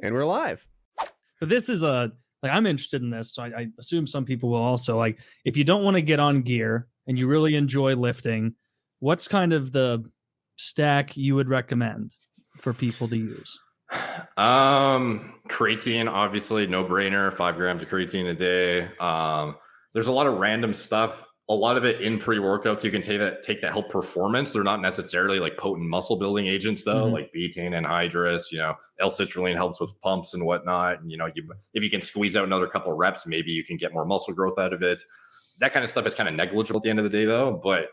And we're live. But this is I'm interested in this, so I assume some people will also. Like, if you don't want to get on gear and you really enjoy lifting, what's kind of the stack you would recommend for people to use? Creatine, obviously, no brainer. 5 grams of creatine a day. There's a lot of random stuff. A lot of it in pre-workouts you can take that help performance. They're not necessarily like potent muscle building agents though, like betaine, anhydrous, L-citrulline helps with pumps and whatnot. And, if you can squeeze out another couple of reps, maybe you can get more muscle growth out of it. That kind of stuff is kind of negligible at the end of the day though. But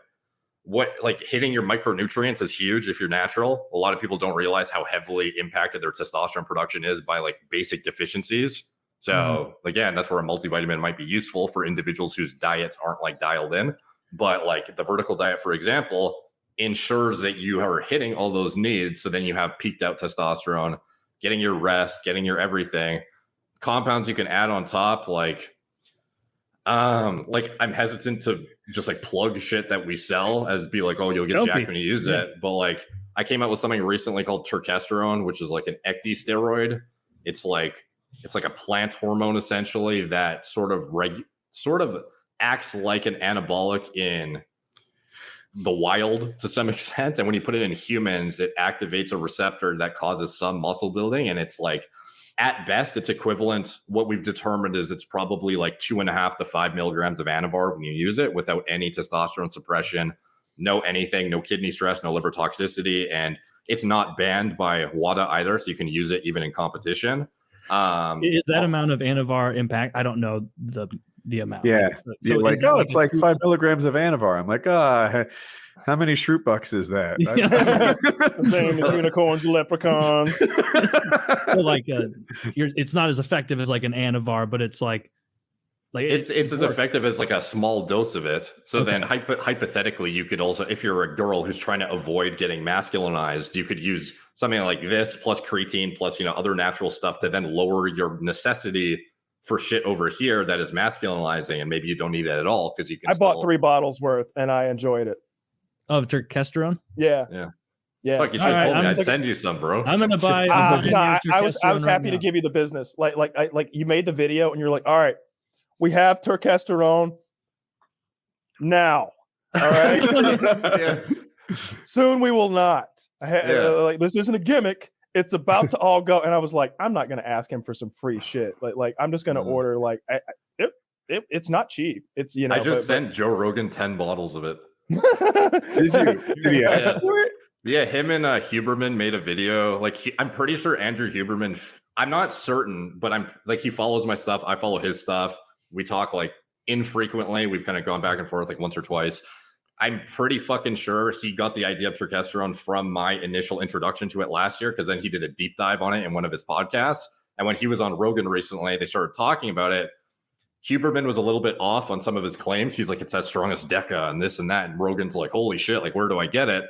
hitting your micronutrients is huge if you're natural. A lot of people don't realize how heavily impacted their testosterone production is by like basic deficiencies. So again, that's where a multivitamin might be useful for individuals whose diets aren't like dialed in. But like the vertical diet, for example, ensures that you are hitting all those needs. So then you have peaked out testosterone, getting your rest, getting your everything. Compounds you can add on top, like I'm hesitant to just like plug shit that we sell as be like, oh, you'll get jacked when you use it. But like I came out with something recently called Turkesterone, which is like an ecdie steroid. It's like a plant hormone essentially that sort of acts like an anabolic in the wild to some extent. And when you put it in humans, it activates a receptor that causes some muscle building. And it's like, at best, it's equivalent. What we've determined is it's probably like 2.5 to 5 milligrams of Anavar when you use it without any testosterone suppression, no anything, no kidney stress, no liver toxicity. And it's not banned by WADA either. So you can use it even in competition. Is that amount of Anavar impact? I don't know the amount. Yeah. So like, it's like 5 milligrams of Anavar. I'm like, how many shroot bucks is that? Same as unicorns, leprechauns. Well, it's not as effective as like an Anavar, but it's like it's as effective as like a small dose of it. So then hypothetically, you could also, if you're a girl who's trying to avoid getting masculinized, you could use something like this plus creatine plus, other natural stuff to then lower your necessity for shit over here that is masculinizing. And maybe you don't need it at all because you can. I bought 3 bottles worth and I enjoyed it. Oh, Turkesterone? Yeah. Fuck, you should have told me. I'd send you some, bro. I'm gonna buy. I was happy to give you the business. Like you made the video and you're like, all right, we have Turkesterone now. All right. Soon we will not. This isn't a gimmick. It's about to all go. And I was like, I'm not gonna ask him for some free shit. Like I'm just gonna order. Like it's not cheap. It's I just sent Joe Rogan 10 bottles of it. Did he ask for it? Yeah, him and Huberman made a video. I'm pretty sure Andrew Huberman. I'm not certain, but I'm like he follows my stuff. I follow his stuff. We talk like infrequently. We've kind of gone back and forth like once or twice. I'm pretty fucking sure he got the idea of Turkesterone from my initial introduction to it last year, because then he did a deep dive on it in one of his podcasts. And when he was on Rogan recently, they started talking about it. Huberman was a little bit off on some of his claims. He's like, it's as strong as Deca and this and that. And Rogan's like, holy shit, like, where do I get it?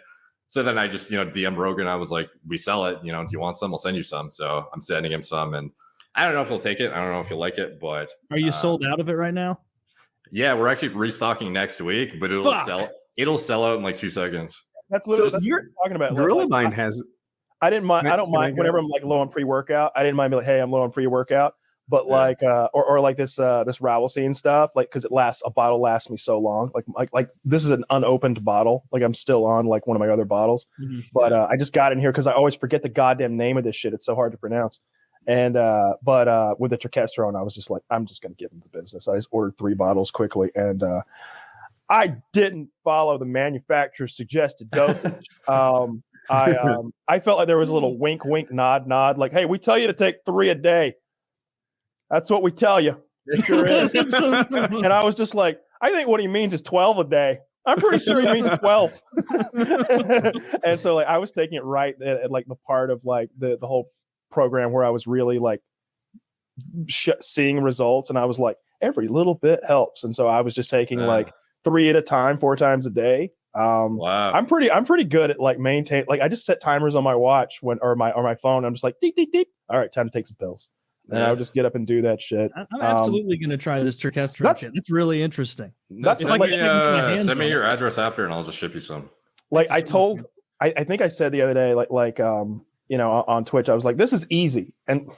So then I just, DM Rogan. I was like, we sell it. Do you want some? I'll send you some. So I'm sending him some. And I don't know if he'll take it. I don't know if he'll like it, but. Are you sold out of it right now? Yeah, we're actually restocking next week, but it'll sell out in like 2 seconds. That's literally what you're talking about. Gorilla Mind has. I didn't mind. I don't mind whenever I'm like low on pre-workout. I didn't mind being like, hey, I'm low on pre-workout. But like, or like this Ravelsine stuff, like, because a bottle lasts me so long. Like this is an unopened bottle. Like I'm still on like one of my other bottles, but I just got in here because I always forget the goddamn name of this shit. It's so hard to pronounce. And but with the Turkesterone, I was just like, I'm just gonna give him the business. I just ordered 3 bottles quickly, and I didn't follow the manufacturer's suggested dosage. I felt like there was a little wink, nod, like, hey, we tell you to take 3 a day. That's what we tell you. It sure is. And I was just like, I think what he means is 12 a day. I'm pretty sure he means 12. And so like I was taking it right at like the part of like the whole program where I was really like seeing results, and I was like, every little bit helps. And so I was just taking like 3 at a time, 4 times a day. Wow. I'm pretty good at like maintain. Like I just set timers on my watch or my phone. I'm just like, deep, deep, deep. All right, time to take some pills. And I would just get up and do that shit. I'm absolutely going to try this Turkesterone shit. It's really interesting. Send me your address after, and I'll just ship you some. Like I think I said the other day, on Twitch, I was like, this is easy. And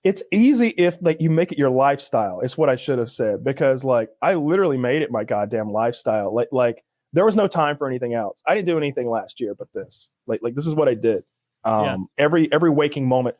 It's easy if like you make it your lifestyle. It's what I should have said, because like I literally made it my goddamn lifestyle. Like there was no time for anything else. I didn't do anything last year but this. Like this is what I did. Every waking moment.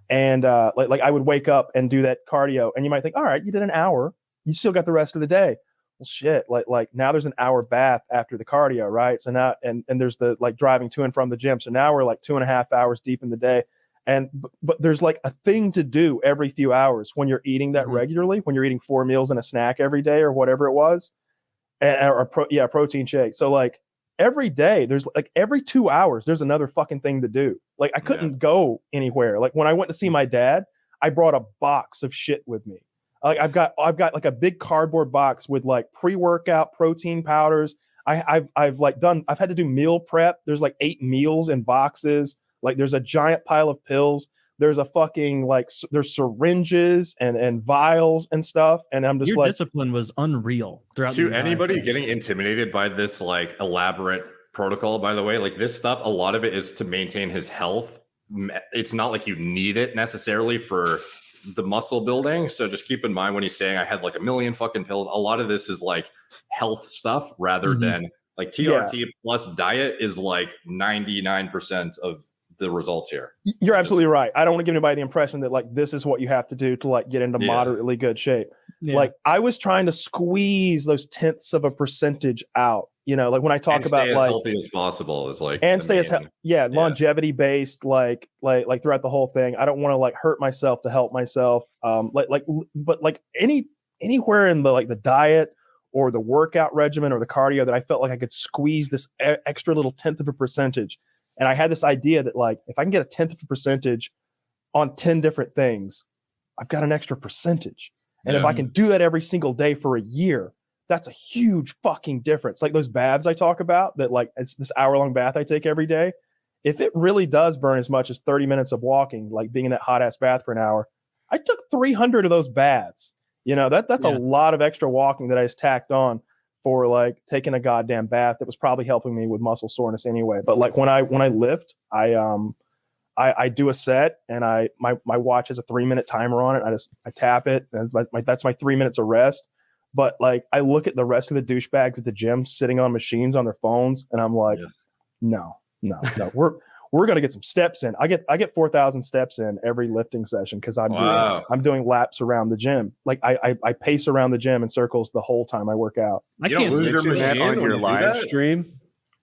And like I would wake up and do that cardio, and you might think, all right, you did an hour, you still got the rest of the day. Well, shit, like now there's an hour bath after the cardio, right? So now and there's the like driving to and from the gym. So now we're like 2.5 hours deep in the day. And but there's like a thing to do every few hours when you're eating that regularly, when you're eating 4 meals and a snack every day or whatever it was, protein shake. So like every day, there's like every 2 hours, there's another fucking thing to do. Like I couldn't go anywhere. Like when I went to see my dad, I brought a box of shit with me. Like I've got like a big cardboard box with like pre-workout protein powders. I've had to do meal prep. There's like 8 meals in boxes. Like there's a giant pile of pills. There's a fucking like there's syringes and vials and stuff. And I'm just your discipline was unreal throughout. To anybody getting intimidated by this like elaborate protocol, by the way, like this stuff, a lot of it is to maintain his health. It's not like you need it necessarily for the muscle building. So just keep in mind when he's saying I had like a million fucking pills, a lot of this is like health stuff rather than like TRT plus diet is like 99% of the results here. You're absolutely right. I don't want to give anybody the impression that like this is what you have to do to like get into moderately good shape. Like I was trying to squeeze those tenths of a percentage out. You know, like when I talk about as like healthy as possible is like and stay as longevity based, like throughout the whole thing. I don't want to like hurt myself to help myself. But like anywhere in the like the diet or the workout regimen or the cardio that I felt like I could squeeze this extra little tenth of a percentage. And I had this idea that like, if I can get a tenth of a percentage on 10 different things, I've got an extra percentage. And if I can do that every single day for a year, that's a huge fucking difference. Like those baths I talk about that like, it's this hour-long bath I take every day. If it really does burn as much as 30 minutes of walking, like being in that hot ass bath for an hour, I took 300 of those baths. You know, that's a lot of extra walking that I just tacked on for like taking a goddamn bath that was probably helping me with muscle soreness anyway. But like when I lift, I do a set and my watch has a 3-minute timer on it. I tap it and that's my 3 minutes of rest. But like I look at the rest of the douchebags at the gym sitting on machines on their phones and I'm like, no, we're gonna get some steps in. I get 4,000 steps in every lifting session because I'm doing laps around the gym. Like I pace around the gym in circles the whole time I work out. I can't lose your machine on your live stream.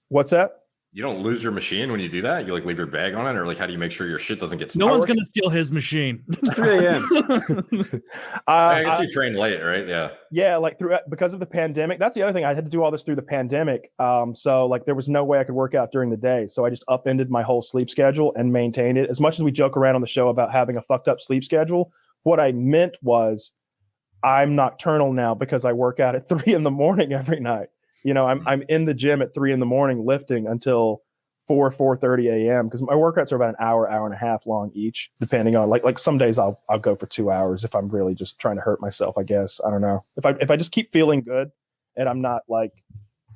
What's that? You don't lose your machine when you do that? You like leave your bag on it, or like how do you make sure your shit doesn't get No one's gonna steal his machine. 3 a.m. I guess you train late, right? Yeah, like because of the pandemic. That's the other thing. I had to do all this through the pandemic. So like there was no way I could work out during the day. So I just upended my whole sleep schedule and maintained it. As much as we joke around on the show about having a fucked up sleep schedule, what I meant was I'm nocturnal now because I work out at 3 a.m. every night. You know, I'm in the gym at 3 a.m. lifting until 4:30 a.m. because my workouts are about an hour and a half long each, depending on like some days I'll go for 2 hours if I'm really just trying to hurt myself. I guess I don't know if I just keep feeling good and I'm not like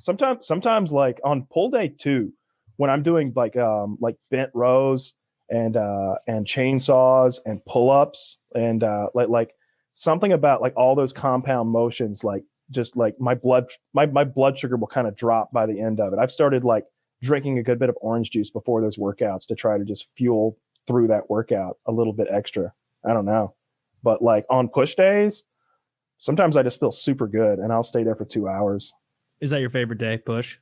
sometimes like on pull day 2 when I'm doing like bent rows and chainsaws and pull ups and like something about like all those compound motions like. Just like my blood sugar will kind of drop by the end of it. I've started like drinking a good bit of orange juice before those workouts to try to just fuel through that workout a little bit extra. I don't know. But like on push days, sometimes I just feel super good and I'll stay there for 2 hours. Is that your favorite day? Push?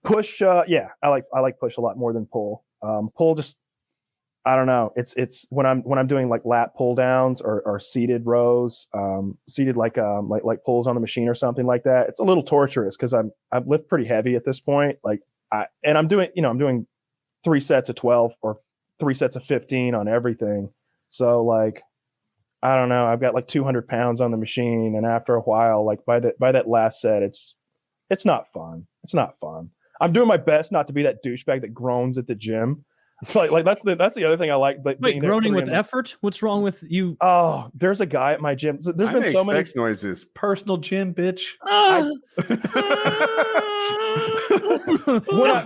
Push, yeah. I like push a lot more than pull. Pull just I don't know. It's when I'm doing like lat pull downs or seated rows, seated like pulls on the machine or something like that. It's a little torturous because I lift pretty heavy at this point. Like I'm doing 3 sets of 12 or 3 sets of 15 on everything. So like I don't know. I've got like 200 pounds on the machine, and after a while, like by that last set, it's not fun. It's not fun. I'm doing my best not to be that douchebag that groans at the gym. Like that's the other thing I like. Like wait, groaning with effort? What's wrong with you? Oh, there's a guy at my gym. There's been so many sex noises. Personal gym, bitch.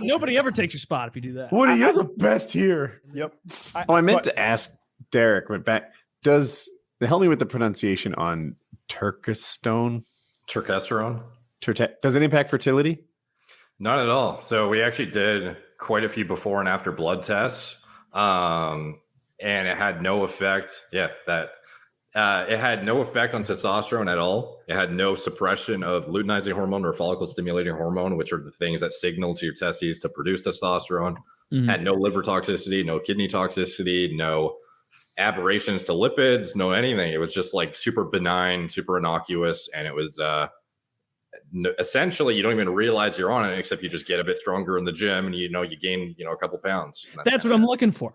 Nobody ever takes your spot if you do that. Woody, you're the best here. Yep. I meant to ask Derek. Went back. help me with the pronunciation on Turkesterone? Turkesterone? Does it impact fertility? Not at all. So we actually did quite a few before and after blood tests, and it had no effect. Yeah, it had no effect on testosterone at all. It had no suppression of luteinizing hormone or follicle stimulating hormone, which are the things that signal to your testes to produce testosterone. Had no liver toxicity, no kidney toxicity, no aberrations to lipids, no anything. It was just like super benign, super innocuous, and it was essentially you don't even realize you're on it, except you just get a bit stronger in the gym, and you gain a couple pounds. That's what I'm looking for.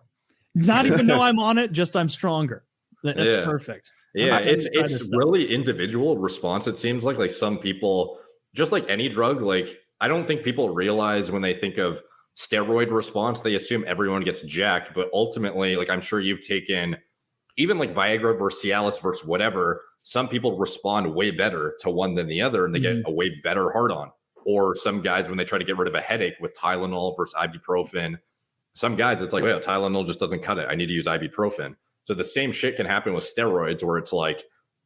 Not even know I'm on it, just I'm stronger. That's perfect. Yeah, it's really individual response. It seems like some people, just like any drug, like I don't think people realize when they think of steroid response, they assume everyone gets jacked. But ultimately, like I'm sure you've taken even like Viagra versus Cialis versus whatever, some people respond way better to one than the other and they get a way better hard on. Or some guys, when they try to get rid of a headache with Tylenol versus ibuprofen, some guys, it's like, oh, Tylenol just doesn't cut it. I need to use ibuprofen. So the same shit can happen with steroids where it's like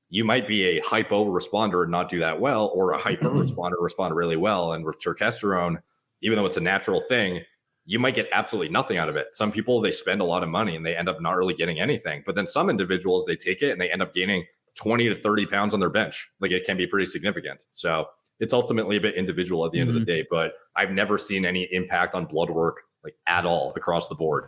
you might be a hypo responder and not do that well, or a hyper responder respond really well. And with turkesterone, even though it's a natural thing, you might get absolutely nothing out of it. Some people, they spend a lot of money and they end up not really getting anything. But then some individuals, they take it and they end up gaining 20 to 30 pounds on their bench. Like it can be pretty significant. So it's ultimately a bit individual at the end of the day. But I've never seen any impact on blood work like at all across the board.